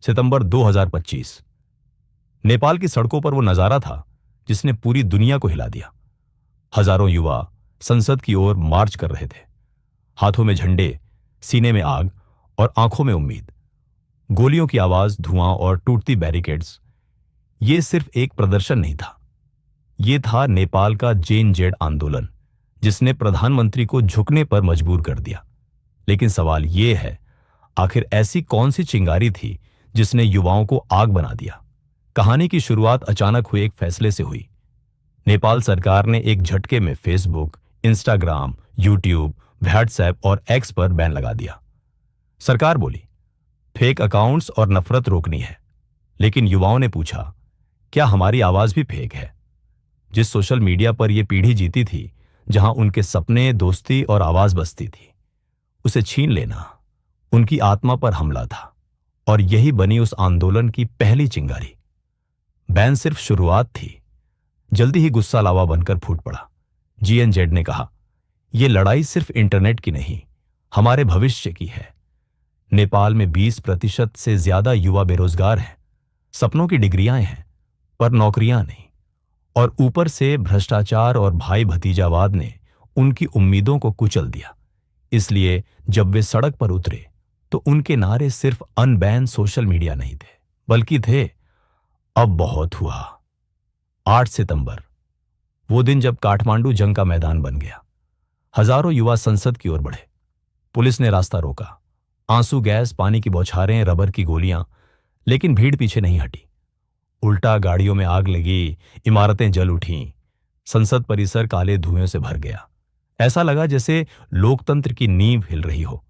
सितंबर 2025। नेपाल की सड़कों पर वो नजारा था जिसने पूरी दुनिया को हिला दिया। हजारों युवा संसद की ओर मार्च कर रहे थे, हाथों में झंडे, सीने में आग और आंखों में उम्मीद। गोलियों की आवाज, धुआं और टूटती बैरिकेड्स। ये सिर्फ एक प्रदर्शन नहीं था, ये था नेपाल का जेन-जेड आंदोलन जिसने प्रधानमंत्री को झुकने पर मजबूर कर दिया। लेकिन सवाल यह है, आखिर ऐसी कौन सी चिंगारी थी जिसने युवाओं को आग बना दिया? कहानी की शुरुआत अचानक हुए एक फैसले से हुई। नेपाल सरकार ने एक झटके में फेसबुक, इंस्टाग्राम, यूट्यूब, व्हाट्सएप और एक्स पर बैन लगा दिया। सरकार बोली, फेक अकाउंट्स और नफरत रोकनी है। लेकिन युवाओं ने पूछा, क्या हमारी आवाज भी फेक है? जिस सोशल मीडिया पर यह पीढ़ी जीती थी, जहां उनके सपने, दोस्ती और आवाज बसती थी, उसे छीन लेना उनकी आत्मा पर हमला था। और यही बनी उस आंदोलन की पहली चिंगारी। बैन सिर्फ शुरुआत थी, जल्दी ही गुस्सा लावा बनकर फूट पड़ा। जेन-जेड ने कहा, यह लड़ाई सिर्फ इंटरनेट की नहीं, हमारे भविष्य की है। नेपाल में 20% से ज्यादा युवा बेरोजगार हैं, सपनों की डिग्रियां हैं पर नौकरियां नहीं। और ऊपर से भ्रष्टाचार और भाई भतीजावाद ने उनकी उम्मीदों को कुचल दिया। इसलिए जब वे सड़क पर उतरे तो उनके नारे सिर्फ अनबैन सोशल मीडिया नहीं थे, बल्कि थे, अब बहुत हुआ। 8 सितंबर, वो दिन जब काठमांडू जंग का मैदान बन गया। हजारों युवा संसद की ओर बढ़े। पुलिस ने रास्ता रोका, आंसू गैस, पानी की बौछारें, रबर की गोलियां, लेकिन भीड़ पीछे नहीं हटी। उल्टा गाड़ियों में आग लगी, इमारतें जल उठीं, संसद परिसर काले धुएं से भर गया। ऐसा लगा जैसे लोकतंत्र की नींव हिल रही हो।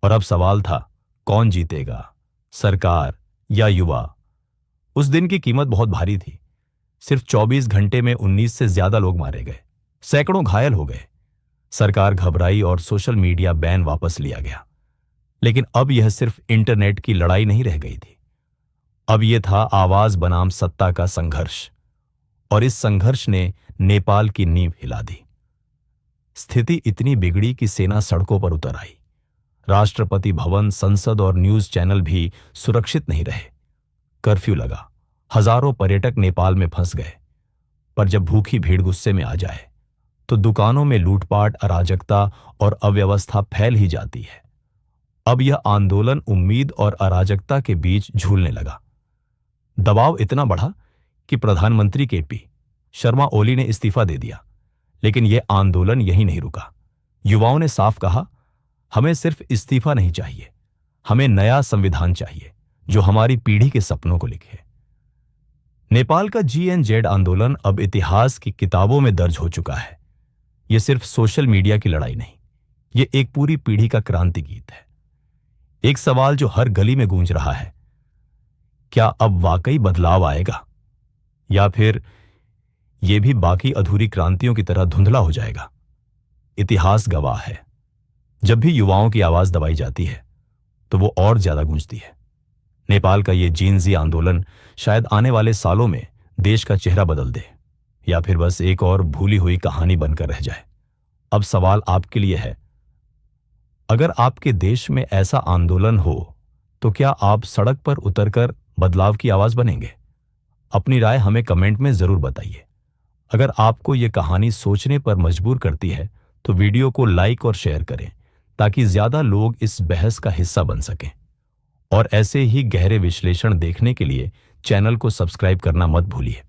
और अब सवाल था, कौन जीतेगा, सरकार या युवा? उस दिन की कीमत बहुत भारी थी। सिर्फ 24 घंटे में 19 से ज्यादा लोग मारे गए, सैकड़ों घायल हो गए। सरकार घबराई और सोशल मीडिया बैन वापस लिया गया। लेकिन अब यह सिर्फ इंटरनेट की लड़ाई नहीं रह गई थी। अब यह था आवाज बनाम सत्ता का संघर्ष। और इस संघर्ष ने नेपाल की नींव हिला दी। स्थिति इतनी बिगड़ी कि सेना सड़कों पर उतर आई। राष्ट्रपति भवन, संसद और न्यूज चैनल भी सुरक्षित नहीं रहे। कर्फ्यू लगा, हजारों पर्यटक नेपाल में फंस गए। पर जब भूखी भीड़ गुस्से में आ जाए तो दुकानों में लूटपाट, अराजकता और अव्यवस्था फैल ही जाती है। अब यह आंदोलन उम्मीद और अराजकता के बीच झूलने लगा। दबाव इतना बढ़ा कि प्रधानमंत्री केपी शर्मा ओली ने इस्तीफा दे दिया। लेकिन यह आंदोलन यहीं नहीं रुका। युवाओं ने साफ कहा, हमें सिर्फ इस्तीफा नहीं चाहिए, हमें नया संविधान चाहिए जो हमारी पीढ़ी के सपनों को लिखे। नेपाल का जेन-जेड आंदोलन अब इतिहास की किताबों में दर्ज हो चुका है। यह सिर्फ सोशल मीडिया की लड़ाई नहीं, यह एक पूरी पीढ़ी का क्रांति गीत है। एक सवाल जो हर गली में गूंज रहा है, क्या अब वाकई बदलाव आएगा या फिर यह भी बाकी अधूरी क्रांतियों की तरह धुंधला हो जाएगा? इतिहास गवाह है, जब भी युवाओं की आवाज दबाई जाती है तो वो और ज्यादा गूंजती है। नेपाल का ये जेन-ज़ी आंदोलन शायद आने वाले सालों में देश का चेहरा बदल दे, या फिर बस एक और भूली हुई कहानी बनकर रह जाए। अब सवाल आपके लिए है, अगर आपके देश में ऐसा आंदोलन हो तो क्या आप सड़क पर उतरकर बदलाव की आवाज बनेंगे? अपनी राय हमें कमेंट में जरूर बताइए। अगर आपको ये कहानी सोचने पर मजबूर करती है तो वीडियो को लाइक और शेयर करें ताकि ज्यादा लोग इस बहस का हिस्सा बन सकें। और ऐसे ही गहरे विश्लेषण देखने के लिए चैनल को सब्सक्राइब करना मत भूलिए।